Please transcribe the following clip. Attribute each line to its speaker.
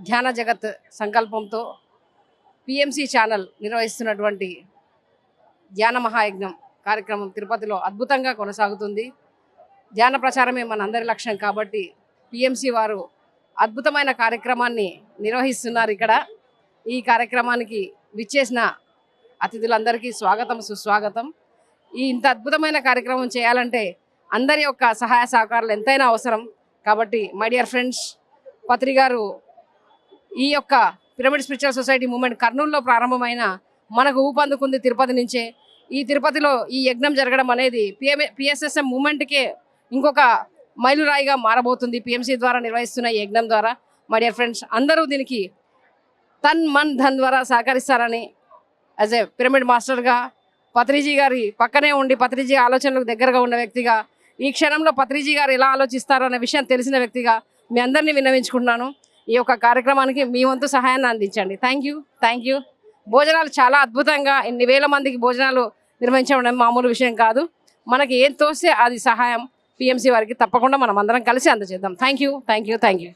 Speaker 1: ధ్యాన జగత్ సంకల్పంతో పిఎంసి ఛానల్ నిర్వహిస్తున్నటువంటి ధ్యాన మహాయజ్ఞం కార్యక్రమం తిరుపతిలో అద్భుతంగా కొనసాగుతుంది. ధ్యాన ప్రచారమే మనందరి లక్ష్యం కాబట్టి పిఎంసి వారు అద్భుతమైన కార్యక్రమాన్ని నిర్వహిస్తున్నారు. ఇక్కడ ఈ కార్యక్రమానికి విచ్చేసిన అతిథులందరికీ స్వాగతం, సుస్వాగతం. ఇంత అద్భుతమైన కార్యక్రమం చేయాలంటే అందరి యొక్క సహాయ సహకారాలు ఎంతైనా అవసరం. కాబట్టి మై డియర్ ఫ్రెండ్స్, పత్రి గారు ఈ యొక్క పిరమిడ్ స్పిరిచువల్ సొసైటీ మూమెంట్ కర్నూలులో ప్రారంభమైన మనకు ఊపందుకుంది తిరుపతి నుంచే. ఈ తిరుపతిలో ఈ యజ్ఞం జరగడం అనేది పిఎస్ఎస్ఎం మూమెంట్కే ఇంకొక మైలురాయిగా మారబోతుంది. పిఎంసి ద్వారా నిర్వహిస్తున్న ఈ యజ్ఞం ద్వారా మై డియర్ ఫ్రెండ్స్ అందరూ దీనికి తన్ మన్ ధన్ ద్వారా సహకరిస్తారని యాజ్ ఏ పిరమిడ్ మాస్టర్గా పత్రిజీ గారి పక్కనే ఉండి పత్రిజీ ఆలోచనలకు దగ్గరగా ఉన్న వ్యక్తిగా ఈ క్షణంలో పత్రిజీ గారు ఎలా ఆలోచిస్తారో అనే విషయం తెలిసిన వ్యక్తిగా మీ అందరినీ విన్నవించుకుంటున్నాను. ఈ యొక్క కార్యక్రమానికి మీ వంతు సహాయాన్ని అందించండి. Thank you. భోజనాలు చాలా అద్భుతంగా ఇన్ని వేల మందికి భోజనాలు నిర్వహించడం మామూలు విషయం కాదు. మనకి ఏం తోస్తే అది సహాయం పిఎంసి వారికి తప్పకుండా మనం అందరం కలిసి అందజేద్దాం. Thank you.